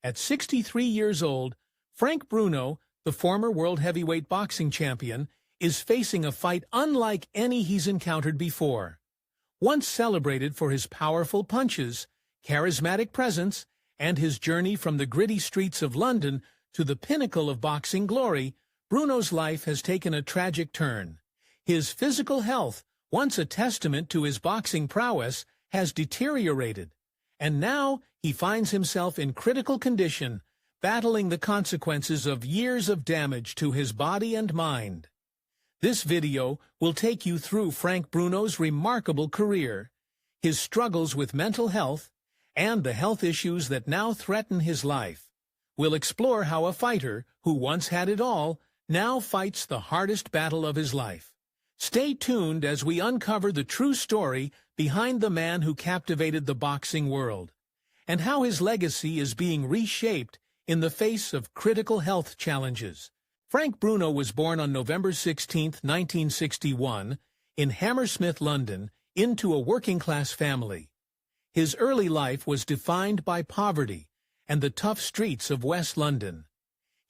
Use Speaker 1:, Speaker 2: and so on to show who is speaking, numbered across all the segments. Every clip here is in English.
Speaker 1: At 63 years old, Frank Bruno, the former world heavyweight boxing champion, is facing a fight unlike any he's encountered before. Once celebrated for his powerful punches, charismatic presence, and his journey from the gritty streets of London to the pinnacle of boxing glory, Bruno's life has taken a tragic turn. His physical health, once a testament to his boxing prowess, has deteriorated, and now he finds himself in critical condition, battling the consequences of years of damage to his body and mind. This video will take you through Frank Bruno's remarkable career, his struggles with mental health, and the health issues that now threaten his life. We'll explore how a fighter, who once had it all, now fights the hardest battle of his life. Stay tuned as we uncover the true story behind the man who captivated the boxing world, and how his legacy is being reshaped in the face of critical health challenges. Frank Bruno was born on November 16, 1961, in Hammersmith, London, into a working-class family. His early life was defined by poverty and the tough streets of West London.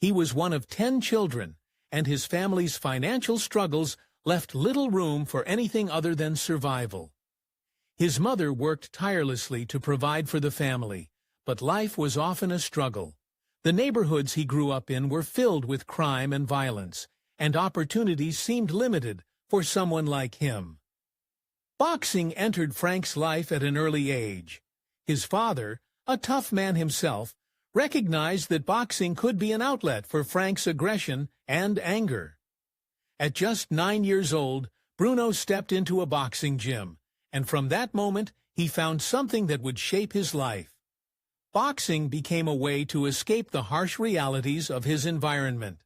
Speaker 1: He was one of 10 children, and his family's financial struggles left little room for anything other than survival. His mother worked tirelessly to provide for the family, but life was often a struggle. The neighborhoods he grew up in were filled with crime and violence, and opportunities seemed limited for someone like him. Boxing entered Frank's life at an early age. His father, a tough man himself, recognized that boxing could be an outlet for Frank's aggression and anger. At just 9 years old, Bruno stepped into a boxing gym, and from that moment he found something that would shape his life. Boxing became a way to escape the harsh realities of his environment.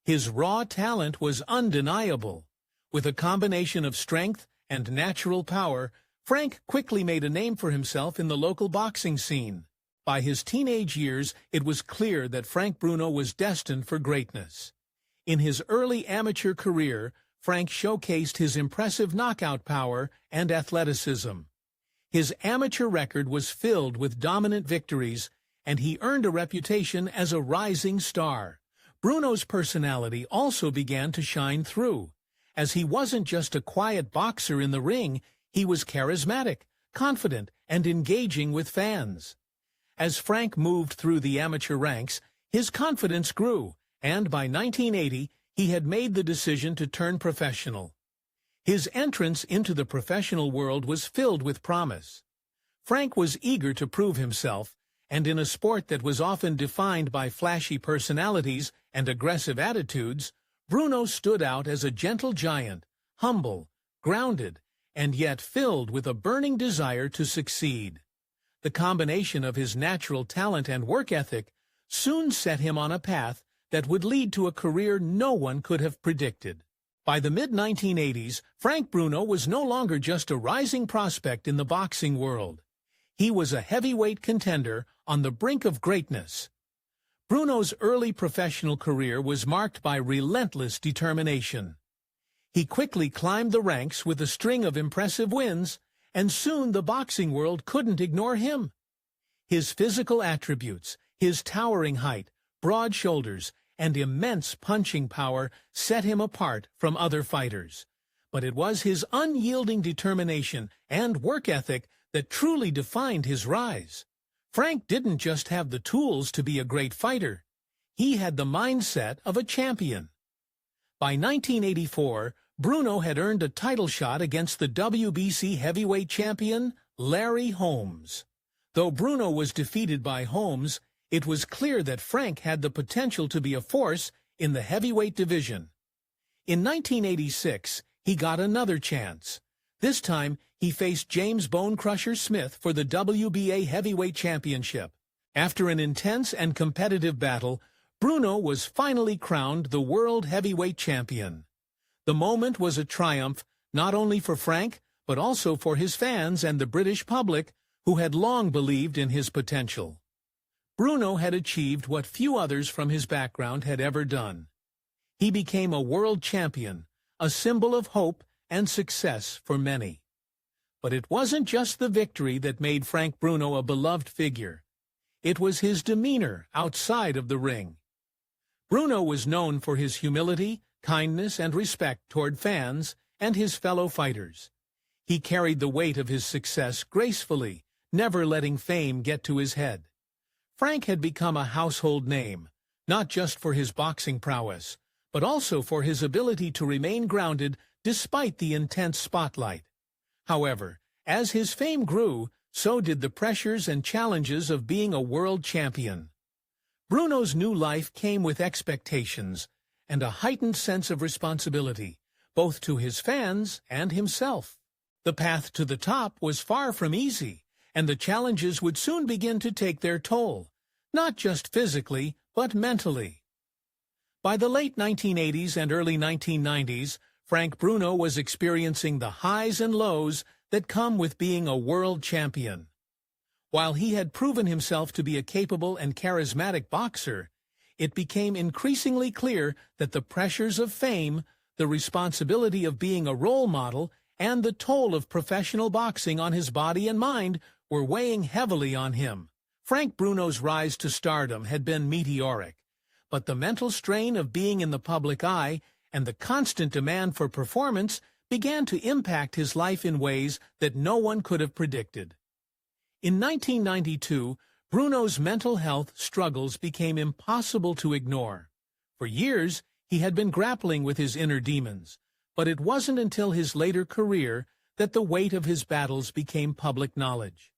Speaker 1: His raw talent was undeniable. With a combination of strength and natural power, Frank quickly made a name for himself in the local boxing scene. By his teenage years, it was clear that Frank Bruno was destined for greatness. In his early amateur career, Frank showcased his impressive knockout power and athleticism. His amateur record was filled with dominant victories, and he earned a reputation as a rising star. Bruno's personality also began to shine through. As he wasn't just a quiet boxer in the ring, he was charismatic, confident, and engaging with fans. As Frank moved through the amateur ranks, his confidence grew, and by 1980, he had made the decision to turn professional. His entrance into the professional world was filled with promise. Frank was eager to prove himself, and in a sport that was often defined by flashy personalities and aggressive attitudes, Bruno stood out as a gentle giant, humble, grounded, and yet filled with a burning desire to succeed. The combination of his natural talent and work ethic soon set him on a path that would lead to a career no one could have predicted. By the mid-1980s, Frank Bruno was no longer just a rising prospect in the boxing world. He was a heavyweight contender on the brink of greatness. Bruno's early professional career was marked by relentless determination. He quickly climbed the ranks with a string of impressive wins, and soon the boxing world couldn't ignore him. His physical attributes, his towering height, broad shoulders, and immense punching power set him apart from other fighters. But it was his unyielding determination and work ethic that truly defined his rise. Frank didn't just have the tools to be a great fighter. He had the mindset of a champion. By 1984, Bruno had earned a title shot against the WBC heavyweight champion, Larry Holmes. Though Bruno was defeated by Holmes, it was clear that Frank had the potential to be a force in the heavyweight division. In 1986, he got another chance. This time, he faced James Bone Crusher Smith for the WBA Heavyweight Championship. After an intense and competitive battle, Bruno was finally crowned the World Heavyweight Champion. The moment was a triumph not only for Frank, but also for his fans and the British public, who had long believed in his potential. Bruno had achieved what few others from his background had ever done. He became a world champion, a symbol of hope and success for many. But it wasn't just the victory that made Frank Bruno a beloved figure. it was his demeanor outside of the ring. Bruno was known for his humility, kindness, and respect toward fans and his fellow fighters. He carried the weight of his success gracefully, never letting fame get to his head. Frank had become a household name, not just for his boxing prowess, but also for his ability to remain grounded despite the intense spotlight. However, as his fame grew, so did the pressures and challenges of being a world champion. Bruno's new life came with expectations and a heightened sense of responsibility, both to his fans and himself. The path to the top was far from easy, and the challenges would soon begin to take their toll, not just physically, but mentally. By the late 1980s and early 1990s, Frank Bruno was experiencing the highs and lows that come with being a world champion. While he had proven himself to be a capable and charismatic boxer, it became increasingly clear that the pressures of fame, the responsibility of being a role model, and the toll of professional boxing on his body and mind were weighing heavily on him. Frank Bruno's rise to stardom had been meteoric, but the mental strain of being in the public eye and the constant demand for performance began to impact his life in ways that no one could have predicted. In 1992, Bruno's mental health struggles became impossible to ignore. For years, he had been grappling with his inner demons, but it wasn't until his later career that the weight of his battles became public knowledge.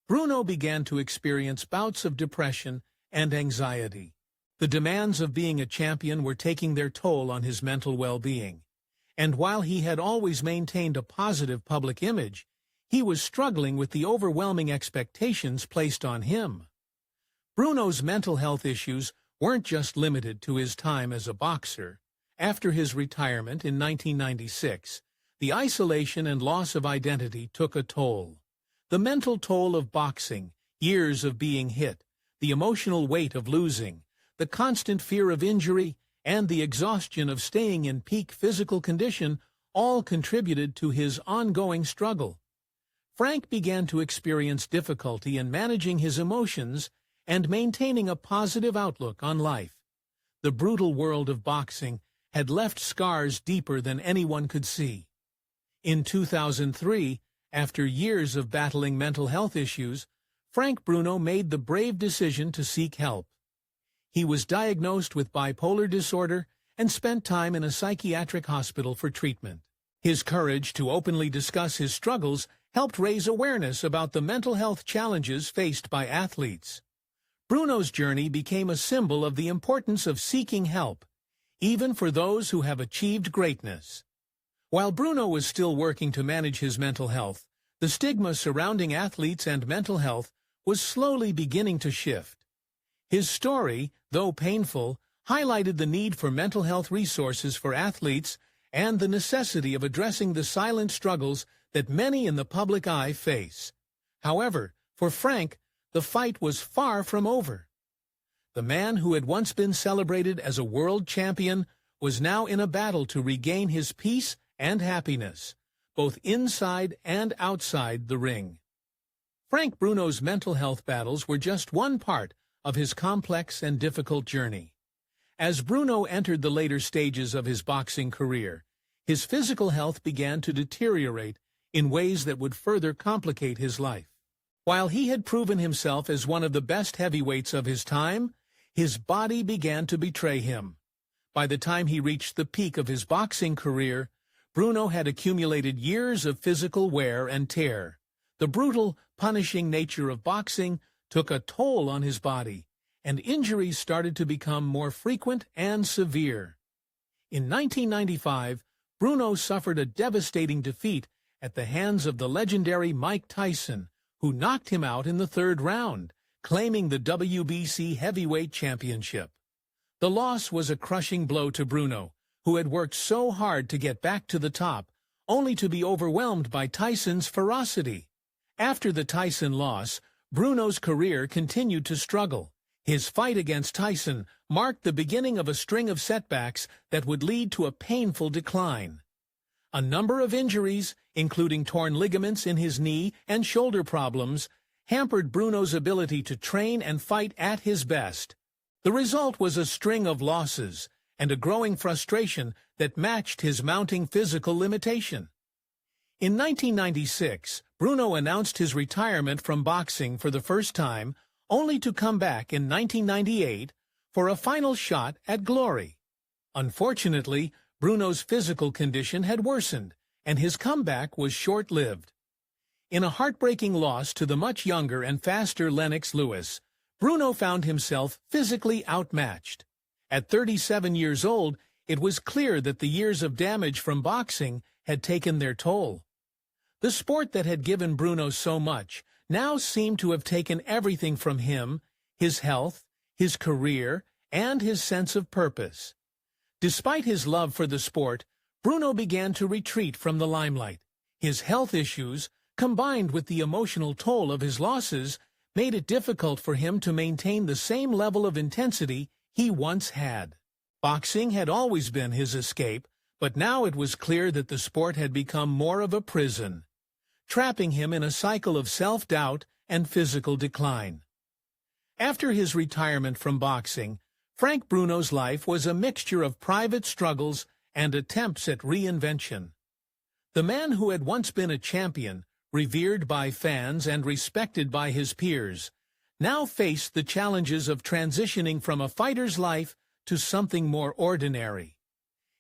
Speaker 1: Bruno began to experience bouts of depression and anxiety. The demands of being a champion were taking their toll on his mental well-being, and while he had always maintained a positive public image, he was struggling with the overwhelming expectations placed on him. Bruno's mental health issues weren't just limited to his time as a boxer. After his retirement in 1996, the isolation and loss of identity took a toll. The mental toll of boxing, years of being hit, the emotional weight of losing, the constant fear of injury, and the exhaustion of staying in peak physical condition all contributed to his ongoing struggle. Frank began to experience difficulty in managing his emotions and maintaining a positive outlook on life. The brutal world of boxing had left scars deeper than anyone could see. In 2003, after years of battling mental health issues, Frank Bruno made the brave decision to seek help. He was diagnosed with bipolar disorder and spent time in a psychiatric hospital for treatment. His courage to openly discuss his struggles helped raise awareness about the mental health challenges faced by athletes. Bruno's journey became a symbol of the importance of seeking help, even for those who have achieved greatness. While Bruno was still working to manage his mental health, the stigma surrounding athletes and mental health was slowly beginning to shift. His story, though painful, highlighted the need for mental health resources for athletes and the necessity of addressing the silent struggles that many in the public eye face. However, for Frank, the fight was far from over. The man who had once been celebrated as a world champion was now in a battle to regain his peace and happiness, both inside and outside the ring. Frank Bruno's mental health battles were just one part of his complex and difficult journey. As Bruno entered the later stages of his boxing career, his physical health began to deteriorate in ways that would further complicate his life. While he had proven himself as one of the best heavyweights of his time, his body began to betray him. By the time he reached the peak of his boxing career, Bruno had accumulated years of physical wear and tear. The brutal, punishing nature of boxing took a toll on his body, and injuries started to become more frequent and severe. In 1995, Bruno suffered a devastating defeat at the hands of the legendary Mike Tyson, who knocked him out in the third round, claiming the WBC heavyweight championship. The loss was a crushing blow to Bruno, who had worked so hard to get back to the top, only to be overwhelmed by Tyson's ferocity. After the Tyson loss, Bruno's career continued to struggle. His fight against Tyson marked the beginning of a string of setbacks that would lead to a painful decline. A number of injuries, including torn ligaments in his knee and shoulder problems, hampered Bruno's ability to train and fight at his best. The result was a string of losses and a growing frustration that matched his mounting physical limitation. In 1996, Bruno announced his retirement from boxing for the first time, only to come back in 1998 for a final shot at glory. Unfortunately, Bruno's physical condition had worsened, and his comeback was short-lived. In a heartbreaking loss to the much younger and faster Lennox Lewis, Bruno found himself physically outmatched. At 37 years old, it was clear that the years of damage from boxing had taken their toll. The sport that had given Bruno so much now seemed to have taken everything from him: his health, his career, and his sense of purpose. Despite his love for the sport, Bruno began to retreat from the limelight. His health issues, combined with the emotional toll of his losses, made it difficult for him to maintain the same level of intensity he once had. Boxing had always been his escape, but now it was clear that the sport had become more of a prison, trapping him in a cycle of self-doubt and physical decline. After his retirement from boxing, Frank Bruno's life was a mixture of private struggles and attempts at reinvention. The man who had once been a champion, revered by fans and respected by his peers, now faced the challenges of transitioning from a fighter's life to something more ordinary.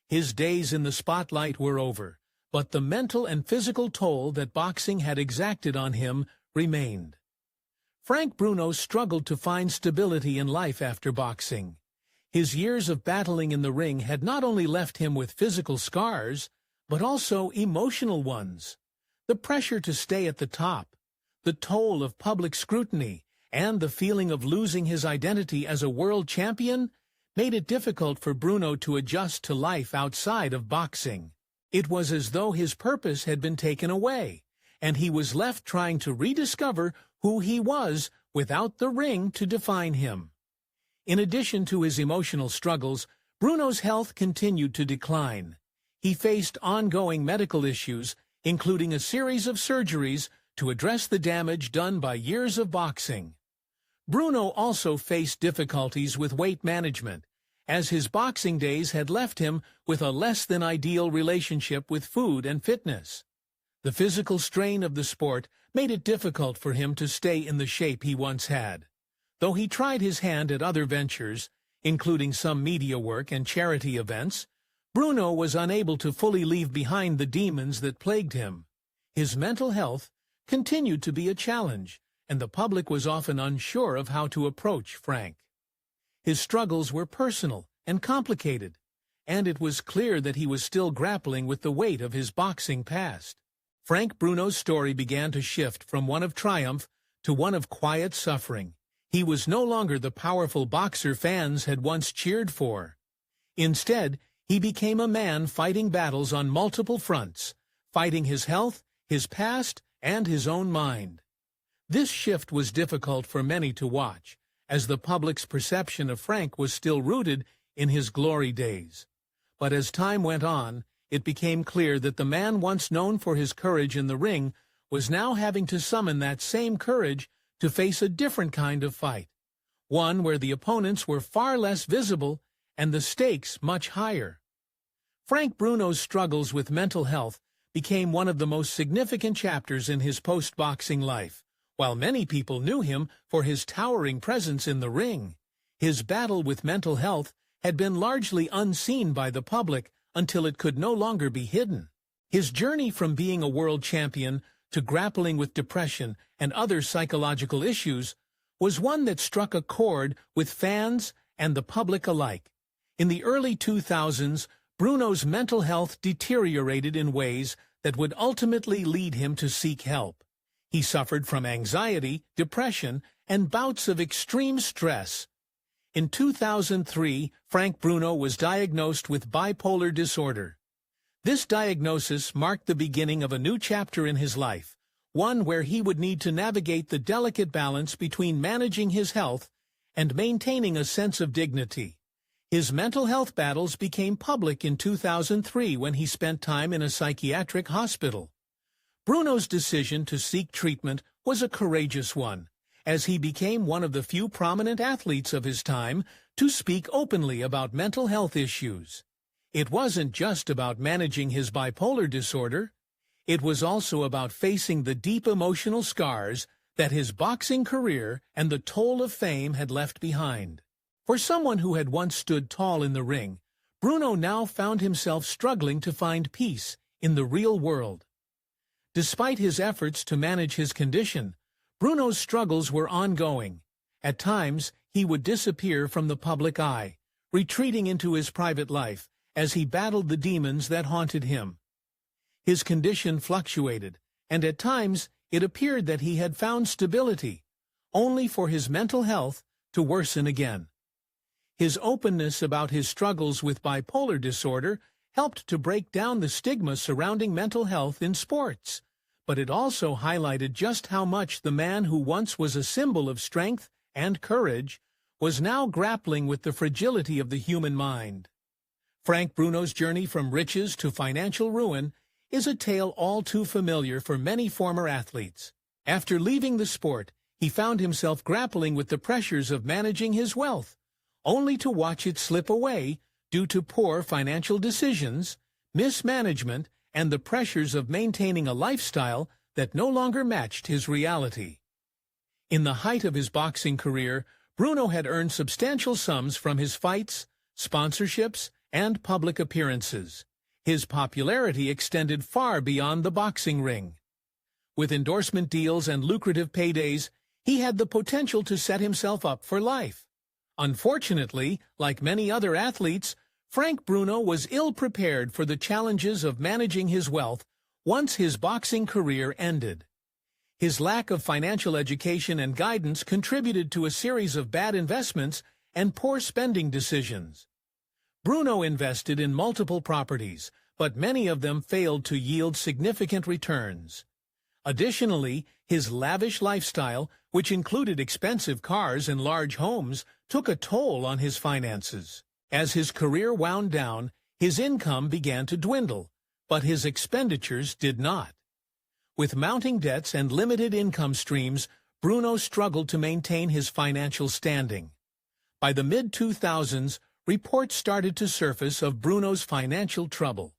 Speaker 1: His days in the spotlight were over, but the mental and physical toll that boxing had exacted on him remained. Frank Bruno struggled to find stability in life after boxing. His years of battling in the ring had not only left him with physical scars, but also emotional ones. The pressure to stay at the top, the toll of public scrutiny, and the feeling of losing his identity as a world champion made it difficult for Bruno to adjust to life outside of boxing. It was as though his purpose had been taken away, and he was left trying to rediscover who he was without the ring to define him. In addition to his emotional struggles, Bruno's health continued to decline. He faced ongoing medical issues, including a series of surgeries to address the damage done by years of boxing. Bruno also faced difficulties with weight management, as his boxing days had left him with a less-than-ideal relationship with food and fitness. The physical strain of the sport made it difficult for him to stay in the shape he once had. Though he tried his hand at other ventures, including some media work and charity events, Bruno was unable to fully leave behind the demons that plagued him. His mental health continued to be a challenge, and the public was often unsure of how to approach Frank. His struggles were personal and complicated, and it was clear that he was still grappling with the weight of his boxing past. Frank Bruno's story began to shift from one of triumph to one of quiet suffering. He was no longer the powerful boxer fans had once cheered for. Instead, he became a man fighting battles on multiple fronts, fighting his health, his past, and his own mind. This shift was difficult for many to watch, as the public's perception of Frank was still rooted in his glory days. But as time went on, it became clear that the man once known for his courage in the ring was now having to summon that same courage to face a different kind of fight, one where the opponents were far less visible and the stakes much higher. Frank Bruno's struggles with mental health became one of the most significant chapters in his post-boxing life. While many people knew him for his towering presence in the ring, his battle with mental health had been largely unseen by the public until it could no longer be hidden. His journey from being a world champion to grappling with depression and other psychological issues was one that struck a chord with fans and the public alike. In the early 2000s, Bruno's mental health deteriorated in ways that would ultimately lead him to seek help. He suffered from anxiety, depression, and bouts of extreme stress. In 2003, Frank Bruno was diagnosed with bipolar disorder. This diagnosis marked the beginning of a new chapter in his life, one where he would need to navigate the delicate balance between managing his health and maintaining a sense of dignity. His mental health battles became public in 2003 when he spent time in a psychiatric hospital. Bruno's decision to seek treatment was a courageous one, as he became one of the few prominent athletes of his time to speak openly about mental health issues. It wasn't just about managing his bipolar disorder. It was also about facing the deep emotional scars that his boxing career and the toll of fame had left behind. For someone who had once stood tall in the ring, Bruno now found himself struggling to find peace in the real world. Despite his efforts to manage his condition, Bruno's struggles were ongoing. At times, he would disappear from the public eye, retreating into his private life as he battled the demons that haunted him. His condition fluctuated, and at times it appeared that he had found stability, only for his mental health to worsen again. His openness about his struggles with bipolar disorder helped to break down the stigma surrounding mental health in sports, but it also highlighted just how much the man who once was a symbol of strength and courage was now grappling with the fragility of the human mind. Frank Bruno's journey from riches to financial ruin is a tale all too familiar for many former athletes. After leaving the sport, he found himself grappling with the pressures of managing his wealth, only to watch it slip away due to poor financial decisions, mismanagement, and the pressures of maintaining a lifestyle that no longer matched his reality. In the height of his boxing career, Bruno had earned substantial sums from his fights, sponsorships, and public appearances. His popularity extended far beyond the boxing ring. With endorsement deals and lucrative paydays, he had the potential to set himself up for life. Unfortunately, like many other athletes, Frank Bruno was ill-prepared for the challenges of managing his wealth once his boxing career ended. His lack of financial education and guidance contributed to a series of bad investments and poor spending decisions. Bruno invested in multiple properties, but many of them failed to yield significant returns. Additionally, his lavish lifestyle, which included expensive cars and large homes, took a toll on his finances. As his career wound down, his income began to dwindle, but his expenditures did not. With mounting debts and limited income streams, Bruno struggled to maintain his financial standing. By the mid-2000s, reports started to surface of Bruno's financial trouble.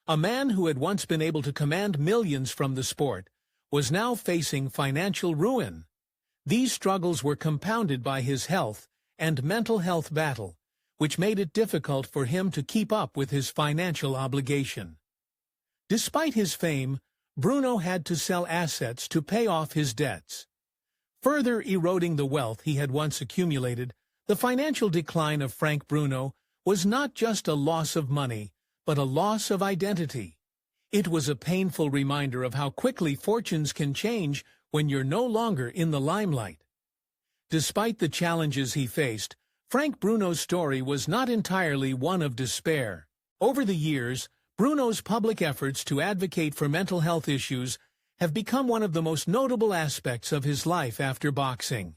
Speaker 1: A man who had once been able to command millions from the sport was now facing financial ruin. These struggles were compounded by his health and mental health battle, which made it difficult for him to keep up with his financial obligation. Despite his fame, Bruno had to sell assets to pay off his debts. Further eroding the wealth he had once accumulated, the financial decline of Frank Bruno was not just a loss of money, but a loss of identity. It was a painful reminder of how quickly fortunes can change when you're no longer in the limelight. Despite the challenges he faced, Frank Bruno's story was not entirely one of despair. Over the years, Bruno's public efforts to advocate for mental health issues have become one of the most notable aspects of his life after boxing.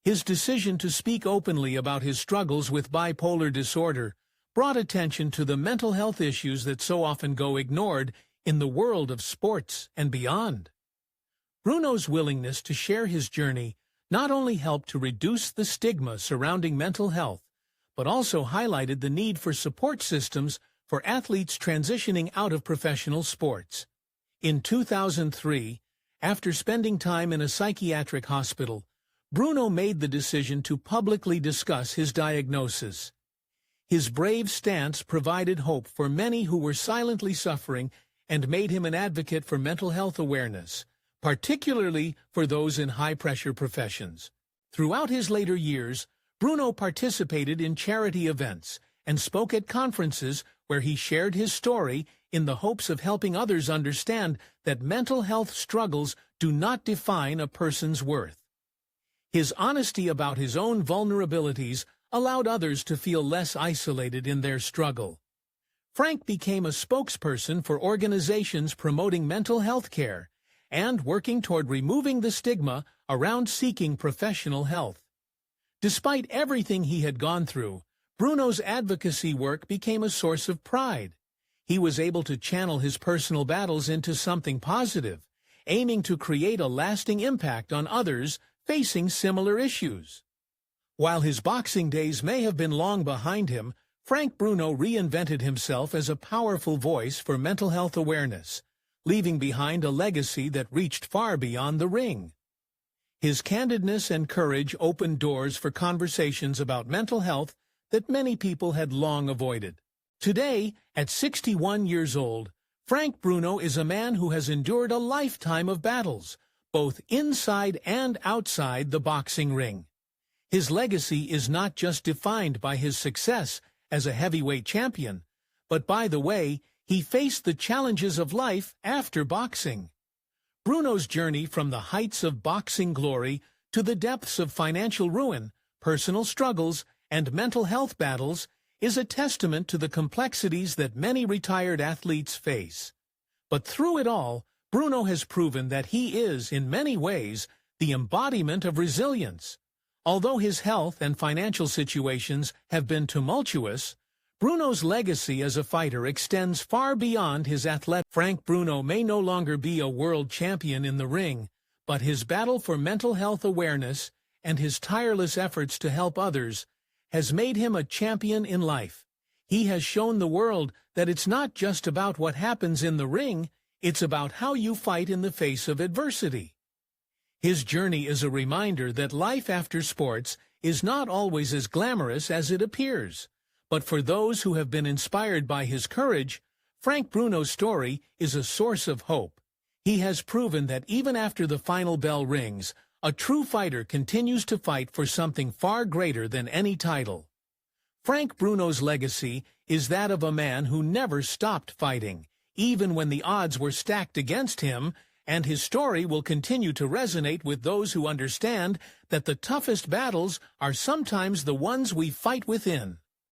Speaker 1: His decision to speak openly about his struggles with bipolar disorder brought attention to the mental health issues that so often go ignored in the world of sports and beyond. Bruno's willingness to share his journey not only helped to reduce the stigma surrounding mental health, but also highlighted the need for support systems for athletes transitioning out of professional sports. In 2003, after spending time in a psychiatric hospital, Bruno made the decision to publicly discuss his diagnosis. His brave stance provided hope for many who were silently suffering and made him an advocate for mental health awareness, particularly for those in high-pressure professions. Throughout his later years, Bruno participated in charity events and spoke at conferences where he shared his story in the hopes of helping others understand that mental health struggles do not define a person's worth. His honesty about his own vulnerabilities allowed others to feel less isolated in their struggle. Frank became a spokesperson for organizations promoting mental health care and working toward removing the stigma around seeking professional health. Despite everything he had gone through, Bruno's advocacy work became a source of pride. He was able to channel his personal battles into something positive, aiming to create a lasting impact on others facing similar issues. While his boxing days may have been long behind him, Frank Bruno reinvented himself as a powerful voice for mental health awareness, leaving behind a legacy that reached far beyond the ring. His candidness and courage opened doors for conversations about mental health that many people had long avoided. Today, at 61 years old, Frank Bruno is a man who has endured a lifetime of battles, both inside and outside the boxing ring. His legacy is not just defined by his success as a heavyweight champion, but by the way he faced the challenges of life after boxing. Bruno's journey from the heights of boxing glory to the depths of financial ruin, personal struggles, and mental health battles is a testament to the complexities that many retired athletes face. But through it all, Bruno has proven that he is, in many ways, the embodiment of resilience. Although his health and financial situations have been tumultuous, Bruno's legacy as a fighter extends far beyond his athletic. Frank Bruno may no longer be a world champion in the ring, but his battle for mental health awareness and his tireless efforts to help others has made him a champion in life. He has shown the world that it's not just about what happens in the ring, it's about how you fight in the face of adversity. His journey is a reminder that life after sports is not always as glamorous as it appears. But for those who have been inspired by his courage, Frank Bruno's story is a source of hope. He has proven that even after the final bell rings, a true fighter continues to fight for something far greater than any title. Frank Bruno's legacy is that of a man who never stopped fighting, even when the odds were stacked against him, and his story will continue to resonate with those who understand that the toughest battles are sometimes the ones we fight within.